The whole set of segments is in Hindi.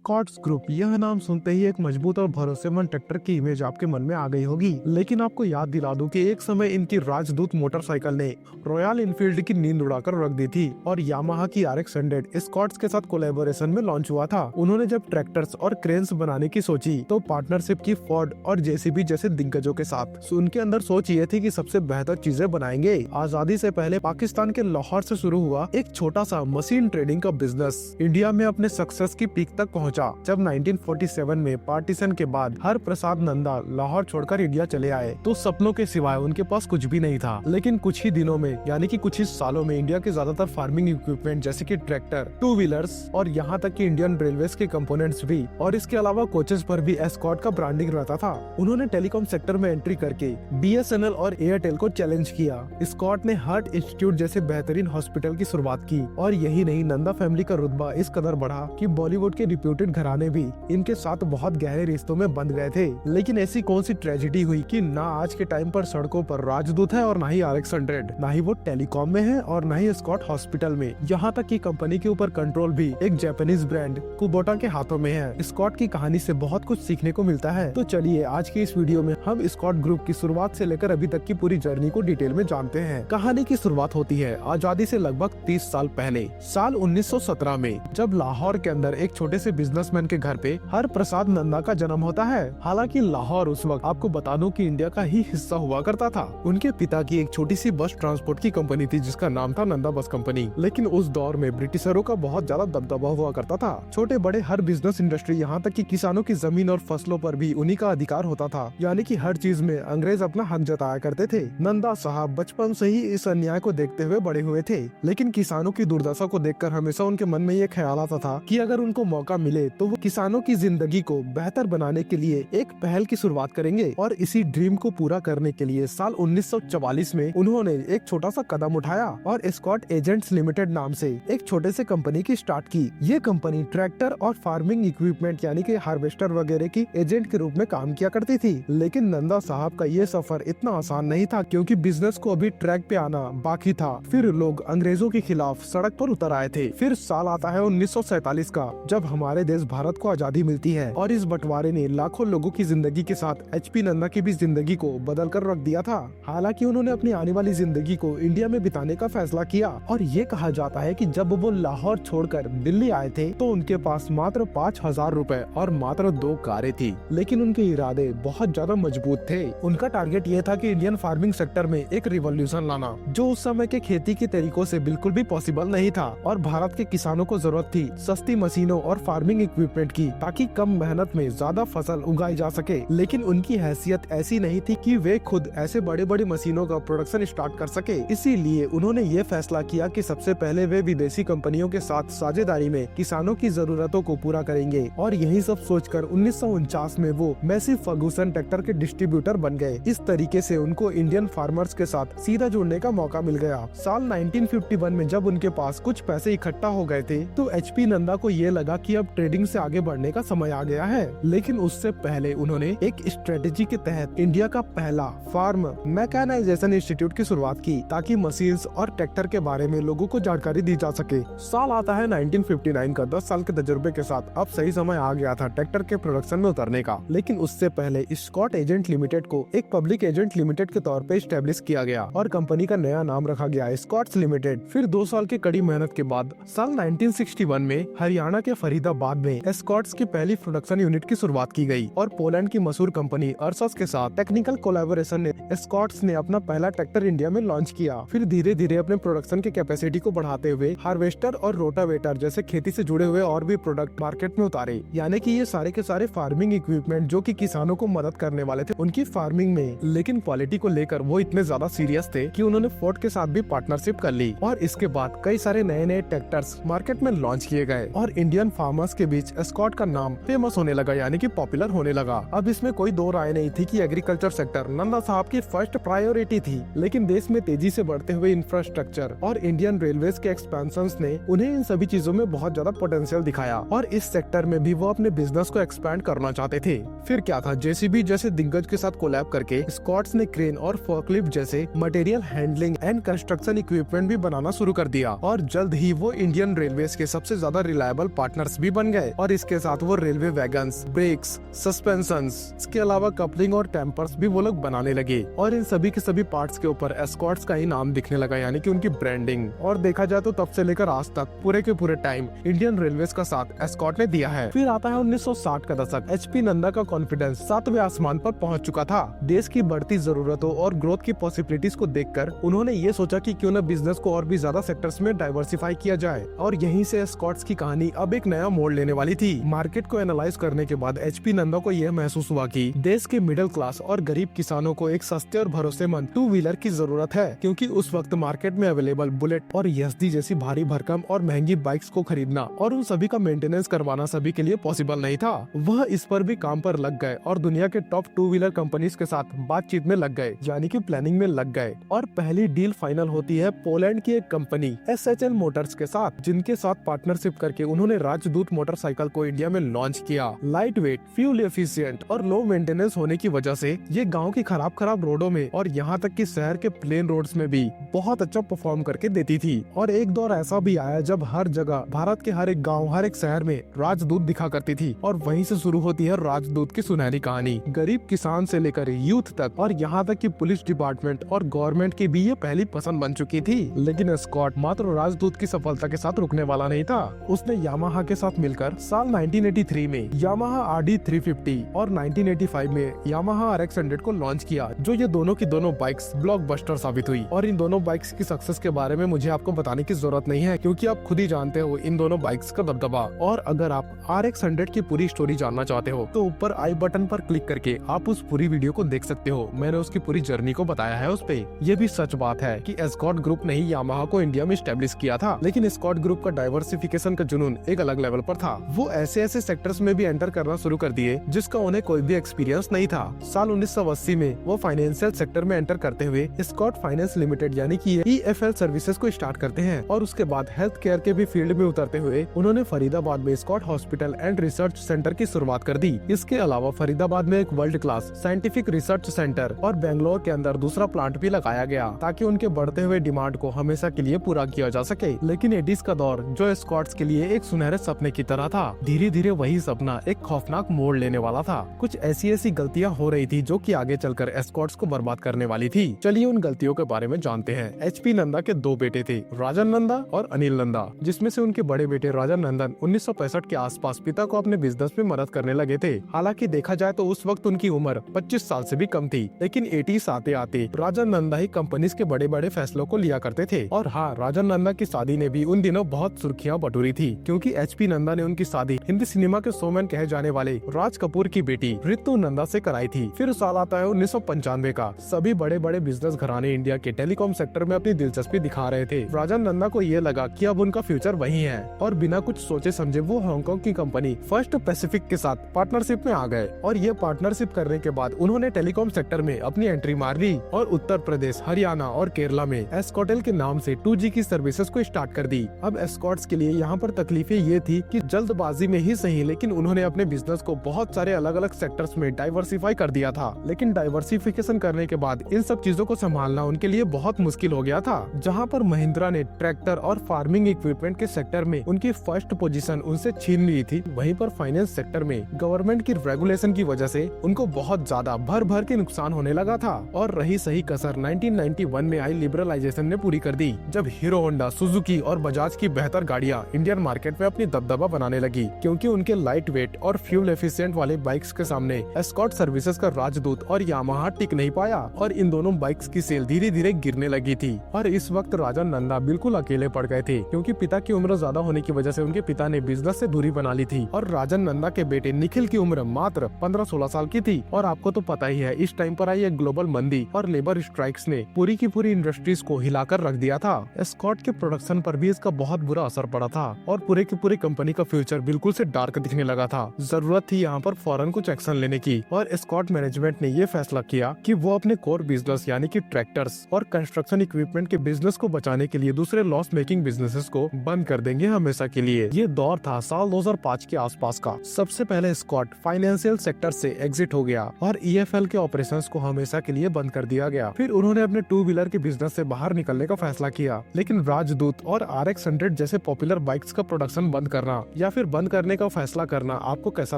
स्कॉट्स ग्रुप, यह नाम सुनते ही एक मजबूत और भरोसेमंद ट्रैक्टर की इमेज आपके मन में आ गई होगी। लेकिन आपको याद दिला दूं कि एक समय इनकी राजदूत मोटरसाइकिल ने रॉयल इनफील्ड की नींद उड़ाकर रख दी थी और यामाहा की RX 100 स्कॉट्स के साथ कोलैबोरेशन में लॉन्च हुआ था। उन्होंने जब ट्रैक्टर्स और क्रेन्स बनाने की सोची तो पार्टनरशिप की फोर्ड और JCB जैसे दिग्गजों के साथ। उनके अंदर सोच ये थी कि सबसे बेहतर चीजें बनाएंगे। आजादी से पहले पाकिस्तान के लाहौर से शुरू हुआ एक छोटा सा मशीन ट्रेडिंग का बिजनेस इंडिया में अपने सक्सेस की पीक तक पहुंचा जब 1947 में पार्टीशन के बाद हर प्रसाद नंदा लाहौर छोड़कर इंडिया चले आए तो सपनों के सिवाय उनके पास कुछ भी नहीं था। लेकिन कुछ ही दिनों में यानी कि कुछ ही सालों में इंडिया के ज्यादातर फार्मिंग इक्विपमेंट जैसे कि ट्रैक्टर, 2 व्हीलर्स और यहाँ तक कि इंडियन रेलवेज के कंपोनेंट्स भी और इसके अलावा कोचेस पर भी एस्कॉर्ट का ब्रांडिंग रहता था। उन्होंने टेलीकॉम सेक्टर में एंट्री करके BSNL और एयरटेल को चैलेंज किया। स्कॉट ने हार्ट इंस्टीट्यूट जैसे बेहतरीन हॉस्पिटल की शुरुआत की और यही नहीं, नंदा फैमिली का रुतबा इस कदर बढ़ा कि बॉलीवुड के रिप्यूटेड घराने भी इनके साथ बहुत गहरे रिश्तों में बंध गए थे। लेकिन ऐसी कौन सी ट्रेजेडी हुई कि ना आज के टाइम पर सड़कों पर राजदूत है और ना ही RX 100, ना ही वो टेलीकॉम में है और ना ही स्कॉट हॉस्पिटल में। यहाँ तक कि कंपनी के ऊपर कंट्रोल भी एक जापानीज ब्रांड कुबोटा के हाथों में है। स्कॉट की कहानी से बहुत कुछ सीखने को मिलता है। तो चलिए आज की इस वीडियो में हम स्कॉट ग्रुप की शुरुआत से लेकर अभी तक की पूरी जर्नी को डिटेल में जानते हैं। कहानी की शुरुआत होती है आजादी से लगभग 30 साल पहले, साल 1917 में, जब लाहौर के अंदर एक छोटे से बिजनेसमैन के घर पे हर प्रसाद नंदा का जन्म होता है। हालांकि लाहौर उस वक्त आपको बता दूं कि इंडिया का ही हिस्सा हुआ करता था। उनके पिता की एक छोटी सी बस ट्रांसपोर्ट की कंपनी थी जिसका नाम था नंदा बस कंपनी। लेकिन उस दौर में ब्रिटिशरों का बहुत ज्यादा दबदबा हुआ करता था। छोटे बड़े हर बिजनेस इंडस्ट्री, यहाँ तक कि किसानों की जमीन और फसलों पर भी उन्हीं का अधिकार होता था। यानी कि हर चीज में अंग्रेज अपना हक जताया करते थे। नंदा साहब बचपन से ही इस अन्याय को देखते हुए बड़े हुए थे। लेकिन किसानों की दुर्दशा को देखकर हमेशा उनके मन में ये ख्याल आता था कि अगर उनको मौका मिले तो वो किसानों की जिंदगी को बेहतर बनाने के लिए एक पहल की शुरुआत करेंगे। और इसी ड्रीम को पूरा करने के लिए साल 1944 में उन्होंने एक छोटा सा कदम उठाया और स्कॉट एजेंट्स लिमिटेड नाम से एक छोटे से कंपनी की स्टार्ट की। ये कंपनी ट्रैक्टर और फार्मिंग इक्विपमेंट यानी कि हार्वेस्टर वगैरह की एजेंट के रूप में काम किया करती थी। लेकिन नंदा साहब का ये सफर इतना आसान नहीं था क्योंकि बिजनेस को अभी ट्रैक पे आना बाकी था। फिर लोग अंग्रेजों के खिलाफ सड़क पर उतर आए थे। फिर साल आता है 1947 का, जब हमारे देश भारत को आजादी मिलती है और इस बंटवारे ने लाखों लोगों की जिंदगी के साथ HP नंदा की भी जिंदगी को बदल कर रख दिया था। हालांकि उन्होंने अपनी आने वाली जिंदगी को इंडिया में बिताने का फैसला किया और ये कहा जाता है कि जब वो लाहौर छोड़कर दिल्ली आए थे तो उनके पास मात्र 5,000 रुपए और मात्र 2 कारें थी। लेकिन उनके इरादे बहुत ज्यादा मजबूत थे। उनका टारगेट ये था कि इंडियन फार्मिंग सेक्टर में एक रिवॉल्यूशन लाना, जो उस समय के खेती के तरीकों से बिल्कुल भी पॉसिबल नहीं था। और भारत के किसानों को जरूरत थी सस्ती मशीनों और फार्मिंग इक्विपमेंट की, ताकि कम मेहनत में ज्यादा फसल उगाई जा सके। लेकिन उनकी हैसियत ऐसी नहीं थी कि वे खुद ऐसे बड़े बड़े मशीनों का प्रोडक्शन स्टार्ट कर सके। इसीलिए उन्होंने ये फैसला किया कि सबसे पहले वे विदेशी कंपनियों के साथ साझेदारी में किसानों की जरूरतों को पूरा करेंगे। और यही सब सोचकर 1949 में वो मैसिव फर्गुसन ट्रैक्टर के डिस्ट्रीब्यूटर बन गए। इस तरीके से उनको इंडियन फार्मर्स के साथ सीधा जुड़ने का मौका मिल गया। साल 1951 में जब उनके पास कुछ पैसे इकट्ठा हो गए थे तो HP नंदा को ये लगा कि अब ट्रेडिंग से आगे बढ़ने का समय आ गया है। लेकिन उससे पहले उन्होंने एक स्ट्रेटेजी के तहत इंडिया का पहला फार्म मैकेनाइजेशन इंस्टीट्यूट की शुरुआत की, ताकि मशीन्स और ट्रैक्टर के बारे में लोगों को जानकारी दी जा सके। साल आता है 1959 का। 10 साल के तजुर्बे के साथ अब सही समय आ गया था ट्रैक्टर के प्रोडक्शन में उतरने का। लेकिन उससे पहले स्कॉट एजेंट लिमिटेड को एक पब्लिक एजेंट लिमिटेड के तौर पे स्टैब्लिश किया गया और कंपनी का नया नाम रखा गया स्कॉट्स लिमिटेड। फिर 2 साल की कड़ी मेहनत के बाद साल 1961 में हरियाणा के फरीदाबाद में स्कॉट्स की पहली प्रोडक्शन यूनिट की शुरुआत की गई और पोलैंड की मशहूर कंपनी अर्सस के साथ टेक्निकल कोलैबोरेशन ने स्कॉट्स ने अपना पहला ट्रैक्टर इंडिया में लॉन्च किया। फिर धीरे धीरे अपने प्रोडक्शन की कैपेसिटी को बढ़ाते हुए हार्वेस्टर और रोटावेटर जैसे खेती से जुड़े हुए और भी प्रोडक्ट मार्केट में उतारे। यानी कि ये सारे के सारे फार्मिंग इक्विपमेंट जो कि किसानों को मदद करने वाले थे उनकी फार्मिंग में। लेकिन क्वालिटी को लेकर वो इतने ज्यादा सीरियस थे कि उन्होंने फोर्ड के साथ भी पार्टनरशिप कर ली और इसके बाद कई सारे नए नए ट्रैक्टर्स मार्केट में लॉन्च किए गए और इंडियन फार्मर्स के बीच स्कॉट का नाम फेमस होने लगा, यानी कि पॉपुलर होने लगा। अब इसमें कोई दो राय नहीं थी कि एग्रीकल्चर सेक्टर नंदा साहब की फर्स्ट प्रायोरिटी थी। लेकिन देश में तेजी से बढ़ते हुए इंफ्रास्ट्रक्चर और इंडियन रेलवेज के एक्सपेंशन ने उन्हें इन सभी चीजों में बहुत ज्यादा पोटेंशियल दिखाया और इस सेक्टर में भी वो अपने बिजनेस को एक्सपैंड करना चाहते थे। फिर क्या था, JCB जैसे दिग्गज के साथ कोलैब करके स्कॉट्स ने क्रेन और फोर्कलिफ्ट जैसे material handling and construction equipment भी बनाना शुरू कर दिया और जल्द ही वो इंडियन रेलवेज के सबसे ज्यादा रिलायबल पार्टनर्स भी बन गए और इसके साथ वो रेलवे वैगन्स, ब्रेक्स, सस्पेंशंस, इसके अलावा कपलिंग और टेम्पर्स भी वो लोग बनाने लगे और इन सभी के सभी पार्ट्स के ऊपर एस्कॉर्ट्स का ही नाम दिखने लगा, यानी कि उनकी ब्रांडिंग। और देखा जाए तो तब से लेकर आज तक पूरे के पूरे टाइम इंडियन रेलवेज का साथ एस्कॉर्ट ने दिया है। फिर आता है 1960 का दशक। एचपी नंदा का कॉन्फिडेंस 7वें आसमान पर पहुंच चुका था। देश की बढ़ती जरूरतों और ग्रोथ की पॉसिबिलिटीज को देखकर उन्होंने ये सोचा कि क्यों न बिजनेस को और भी ज्यादा सेक्टर्स में डाइवर्सिफाई किया जाए और यहीं से एस्कॉर्ट्स की कहानी अब एक नया मोड़ लेने वाली थी। मार्केट को एनालाइज करने के बाद एचपी नंदा को यह महसूस हुआ कि देश के मिडिल क्लास और गरीब किसानों को एक सस्ते और भरोसेमंद टू व्हीलर की जरूरत है, क्योंकि उस वक्त मार्केट में अवेलेबल बुलेट और यस्डी जैसी भारी भरकम और महंगी बाइक्स को खरीदना और उन सभी का मेंटेनेंस करवाना सभी के लिए पॉसिबल नहीं था। वह इस पर भी काम पर लग गए और दुनिया के टॉप टू व्हीलर कंपनीज के साथ बातचीत में लग गए, यानी कि प्लानिंग में लग गए। और पहली डील फाइनल होती है पोलैंड की एक कंपनी SHL मोटर्स के साथ, जिनके साथ पार्टनरशिप करके उन्होंने राजदूत मोटरसाइकिल को इंडिया में लॉन्च किया। लाइट वेट, फ्यूल एफिशिएंट और लो मेंटेनेंस होने की वजह से ये गाँव की खराब रोडों में और यहाँ तक कि शहर के प्लेन रोड्स में भी बहुत अच्छा परफॉर्म करके देती थी। और एक दौर ऐसा भी आया जब हर जगह भारत के हर एक गांव, हर एक शहर में राजदूत दिखा करती थी और वहीं से शुरू होती है राजदूत की सुनहरी कहानी। गरीब किसान से लेकर यूथ तक और यहाँ तक कि पुलिस डिपार्टमेंट और गवर्नमेंट की भी ये पहली पसंद बन चुकी थी। लेकिन स्कॉट मात्र राजदूत की सफलता के साथ रुकने वाला नहीं था। उसने यामाहा के साथ मिलकर साल 1983 में यामाहा RD 350 और 1985 में यामाहा RX 100 को लॉन्च किया, जो ये दोनों की दोनों बाइक्स ब्लॉकबस्टर साबित हुई। और इन दोनों बाइक्स की सक्सेस के बारे में मुझे आपको बताने की जरूरत नहीं है, क्योंकि आप खुद ही जानते हो इन दोनों बाइक्स का दबदबा। और अगर आप RX 100 की पूरी स्टोरी जानना चाहते हो तो ऊपर आई बटन पर क्लिक करके आप उस पूरी वीडियो को देख सकते हो। मैंने उसकी पूरी जर्नी को बताया है उस पे। ये भी सच बात है कि एस्कॉर्ट ग्रुप ने ही यामाहा को इंडिया में स्टैब्लिश किया था, लेकिन एस्कॉर्ट ग्रुप का डाइवर्सिफिकेशन का जुनून एक अलग लेवल पर था। वो ऐसे सेक्टर्स में भी एंटर करना शुरू कर दिए जिसका उन्हें कोई भी एक्सपीरियंस नहीं था। साल 1980 में वो फाइनेंशियल सेक्टर में एंटर करते हुए स्कॉट फाइनेंस लिमिटेड यानी कि EFL सर्विसेज को स्टार्ट करते हैं और उसके बाद हेल्थ केयर के भी फील्ड में उतरते हुए उन्होंने फरीदाबाद में Scott hospital and research centre की शुरुआत कर दी। इसके अलावा फरीदाबाद में एक world class scientific research centre और बेंगलोर के अंदर दूसरा प्लांट भी लगाया गया, ताकि उनके बढ़ते हुए डिमांड को हमेशा के लिए पूरा किया जा सके। लेकिन 80s का दौर जो स्कॉट्स के लिए एक सुनहरे सपने की तरह था, धीरे धीरे वही सपना एक खौफनाक मोड़ लेने वाला था। कुछ ऐसी गलतियां हो रही थी जो कि आगे चलकर एस्कॉट्स को बर्बाद करने वाली थी। चलिए उन गलतियों के बारे में जानते हैं। एचपी नंदा के दो बेटे थे, राजन नंदा और अनिल नंदा, जिसमें से उनके बड़े बेटे राजन नंदन 1965 के आसपास पिता को अपने बिजनेस में मदद करने लगे थे। हालांकि देखा जाए तो उस वक्त उनकी उम्र 25 साल से भी कम थी, लेकिन 80s आते आते राजन नंदा ही कंपनीज के बड़े बड़े फैसलों को लिया करते थे। और हाँ, राजन नंदा की शादी ने भी उन दिनों बहुत सुर्खियां बटोरी थी, क्योंकि एचपी नंदा ने उनकी शादी हिंदी सिनेमा के शोमैन कहे जाने वाले राज कपूर की बेटी रितु नंदा से कराई थी। फिर साल आता है 1995 का। सभी बड़े बड़े बिजनेस घराने इंडिया के टेलीकॉम सेक्टर में अपनी दिलचस्पी दिखा रहे थे। राजन नंदा को ये लगा कि अब उनका फ्यूचर वही है, और बिना कुछ सोचे समझे वो हांगकांग की कंपनी फर्स्ट पैसिफिक के साथ पार्टनरशिप में आ गए। और ये पार्टनरशिप करने के बाद उन्होंने टेलीकॉम सेक्टर में अपनी एंट्री मार ली और उत्तर प्रदेश, हरियाणा और केरला में एस्कॉटेल के नाम से 2G की सर्विसेज को स्टार्ट कर दी। अब एस्कॉट्स के लिए यहाँ पर तकलीफें ये थी कि जल्दबाजी में ही सही, लेकिन उन्होंने अपने बिजनेस को बहुत सारे अलग अलग सेक्टर्स में डाइवर्सिफाई कर दिया था। लेकिन डाइवर्सिफिकेशन करने के बाद इन सब चीजों को संभालना उनके लिए बहुत मुश्किल हो गया था। जहाँ पर महिंद्रा ने ट्रैक्टर और फार्मिंग इक्विपमेंट के सेक्टर में उनकी फर्स्ट पोजीशन उनसे छीन ली थी, वहीं पर फाइनेंस सेक्टर में गवर्नमेंट की रेगुलेशन की वजह से उनको बहुत ज्यादा भर भर के नुकसान होने लगा था। और रही सही कसर 1991 में आई लिबरलाइजेशन ने पूरी कर दी, जब हीरो होंडा, सुजुकी और बजाज की बेहतर गाड़ियां इंडियन मार्केट में अपनी दबदबा बनाने लगी, क्योंकि उनके लाइट वेट और फ्यूल एफिशिएंट वाले बाइक्स के सामने एस्कॉट सर्विसेज का राजदूत और यामाहा टिक नहीं पाया और इन दोनों बाइक्स की सेल धीरे धीरे गिरने लगी थी। और इस वक्त राजन नंदा बिल्कुल अकेले पड़ गए थे, क्योंकि पिता की उम्र ज्यादा होने की वजह से उनके पिता ने बिजनेस से दूरी बना ली थी। और राजन नंदा के बेटे निखिल की उम्र मात्र 15-16 साल की थी। और आपको तो पता ही है, इस टाइम पर आई एक ग्लोबल मंदी और लेबर स्ट्राइक्स ने पूरी की पूरी इंडस्ट्रीज को हिलाकर रख दिया था। एस्कॉट के प्रोडक्शन पर भी इसका बहुत बुरा असर पड़ा था और पूरे की पूरी कंपनी का फ्यूचर बिल्कुल से डार्क दिखने लगा था। जरूरत थी यहाँ पर फौरन कुछ एक्शन लेने की, और एस्कॉट मैनेजमेंट ने ये फैसला किया कि वो अपने कोर बिजनेस यानी कि ट्रैक्टर्स और कंस्ट्रक्शन इक्विपमेंट के बिजनेस को बचाने के लिए दूसरे लॉस मेकिंग बिजनेसेस को बंद कर देंगे हमेशा के लिए। ये दौर था साल 2005 के आसपास का। सबसे पहले स्कॉट फाइनेंशियल सेक्टर से एग्जिट हो गया और EFL के ऑपरेशंस को हमेशा के लिए बंद कर दिया गया। फिर उन्होंने अपने टू व्हीलर के बिजनेस से बाहर निकलने का फैसला किया, लेकिन राजदूत और RX 100 जैसे पॉपुलर बाइक्स का प्रोडक्शन बंद करना या फिर बंद करने का फैसला करना आपको कैसा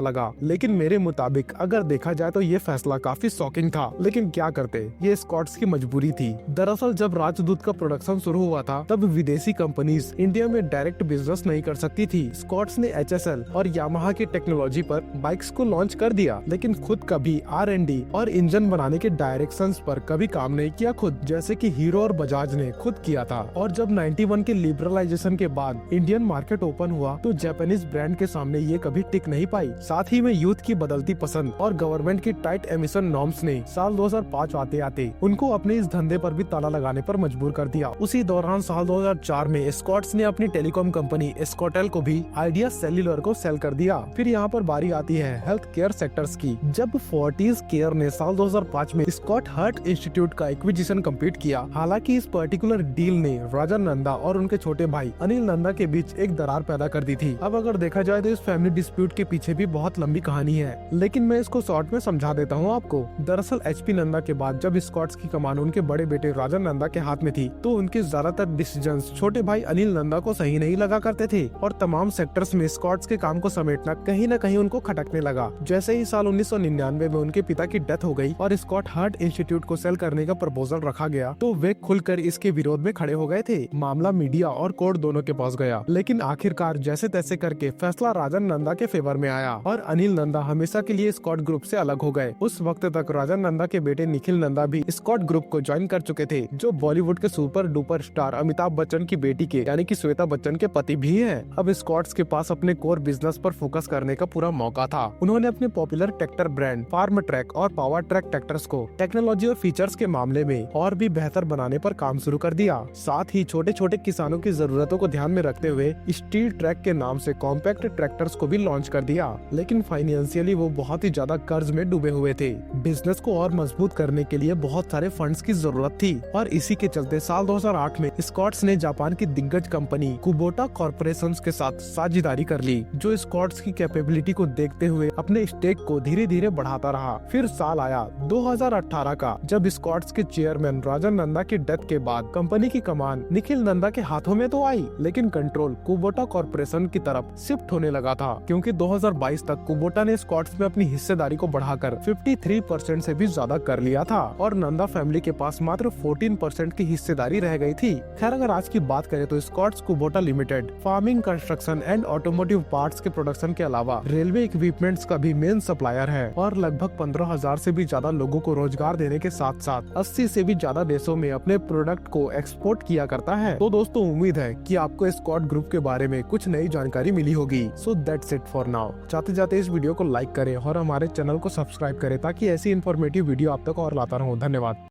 लगा? लेकिन मेरे मुताबिक अगर देखा जाए तो ये फैसला काफी शॉकिंग था, लेकिन क्या करते, ये स्कॉट्स की मजबूरी थी। दरअसल जब राजदूत का प्रोडक्शन शुरू हुआ था तब विदेशी कंपनीज इंडिया में डायरेक्ट बिजनेस नहीं कर सकती थी। स्कॉट्स ने HSL और यामाहा की टेक्नोलॉजी पर बाइक्स को लॉन्च कर दिया, लेकिन खुद कभी R&D और इंजन बनाने के डायरेक्शंस पर कभी काम नहीं किया खुद, जैसे कि हीरो और बजाज ने खुद किया था। और जब 91 के लिबरलाइजेशन के बाद इंडियन मार्केट ओपन हुआ तो जापानीज ब्रांड के सामने ये कभी टिक नहीं पाई। साथ ही में यूथ की बदलती पसंद और गवर्नमेंट की टाइट एमिशन नॉर्म्स ने साल 2005 आते आते उनको अपने इस धंधे पर भी ताला लगाने पर मजबूर कर दिया। उसी दौरान साल 2004 में स्कॉट्स ने अपनी टेलीकॉम कंपनी स्कॉटेल को भी आइडिया सेल्युलर को सेल कर दिया। फिर यहाँ पर बारी आती है हेल्थ केयर सेक्टर्स की। जब फोर्टिस केयर ने साल 2005 में स्कॉट हार्ट इंस्टीट्यूट का एक्विजिशन कंप्लीट किया। हालांकि इस पर्टिकुलर डील ने राजा नंदा और उनके छोटे भाई अनिल नंदा के बीच एक दरार पैदा कर दी थी। अब अगर देखा जाए तो इस फैमिली डिस्प्यूट के पीछे भी बहुत लंबी कहानी है, लेकिन मैं इसको शॉर्ट में समझा देता हूँ आपको। दरअसल HP नंदा के बाद जब स्कॉट्स की कमान उनके बड़े बेटे राजा नंदा के हाथ में थी तो उनके ज्यादातर डिसीजंस छोटे भाई अनिल नंदा को सही नहीं लगा करते थे और तमाम सेक्टर्स में स्कॉट्स के काम को समेटना कहीं न कहीं उनको खटकने लगा। जैसे ही साल 1999 में उनके पिता की डेथ हो गई और स्कॉट हार्ट इंस्टीट्यूट को सेल करने का प्रपोजल रखा गया तो वे खुलकर इसके विरोध में खड़े हो गए थे। मामला मीडिया और कोर्ट दोनों के पास गया, लेकिन आखिरकार जैसे तैसे करके फैसला राजा नंदा के फेवर में आया और अनिल नंदा हमेशा के लिए स्कॉट ग्रुप से अलग हो गए। उस वक्त तक राजा नंदा के बेटे निखिल नंदा भी स्कॉट ग्रुप को ज्वाइन कर चुके थे, जो बॉलीवुड के super duper star Amitabh Bachchan की बेटी के यानी कि श्वेता बच्चन के पति भी हैं। अब स्कॉट्स के पास अपने कोर बिजनेस पर फोकस करने का पूरा मौका था। उन्होंने अपने popular tractor brand Farmtrac और पावर ट्रैक ट्रैक्टर्स को टेक्नोलॉजी और फीचर्स के मामले में और भी बेहतर बनाने पर काम शुरू कर दिया। साथ ही छोटे छोटे किसानों की जरूरतों को ध्यान में रखते हुए स्टील ट्रैक के नाम से कॉम्पैक्ट ट्रैक्टर्स को भी लॉन्च कर दिया। लेकिन फाइनेंशियली वो बहुत ही ज्यादा कर्ज में डूबे हुए थे। बिजनेस को और मजबूत करने के लिए बहुत सारे फंड्स की जरूरत थी और इसी के चलते साल 2008 में स्कॉट्स ने जापान की दिग्गज कंपनी कुबोटा कॉर्पोरेशन के साथ साझेदारी कर ली, जो स्कॉट्स की कैपेबिलिटी को देखते हुए अपने स्टेक को धीरे धीरे बढ़ाता रहा। फिर साल आया 2018 का, जब स्कॉट्स के चेयरमैन राजा नंदा की डेथ के बाद कंपनी की कमान निखिल नंदा के हाथों में तो आई, लेकिन कंट्रोल कुबोटा कॉर्पोरेशन की तरफ शिफ्ट होने लगा था, क्योंकि 2022 तक कुबोटा ने स्कॉट्स में अपनी हिस्सेदारी को बढ़ाकर 53% से भी ज्यादा कर लिया था और नंदा फैमिली के पास मात्र 14% की हिस्सेदारी रह गई थी। खैर, अगर आज की बात करें तो Escorts Kubota limited farming, construction and automotive parts के प्रोडक्शन के अलावा रेलवे इक्विपमेंट्स का भी मेन सप्लायर है और लगभग 15,000 से भी ज्यादा लोगों को रोजगार देने के साथ साथ 80 से भी ज्यादा देशों में अपने प्रोडक्ट को एक्सपोर्ट किया करता है। तो दोस्तों, उम्मीद है कि आपको स्कॉट ग्रुप के बारे में कुछ नई जानकारी मिली होगी। So that's it for now. जाते जाते इस वीडियो को लाइक करें और हमारे चैनल को सब्सक्राइब करें ताकि ऐसी इन्फॉर्मेटिव वीडियो आप तक और लाता रहूं। धन्यवाद।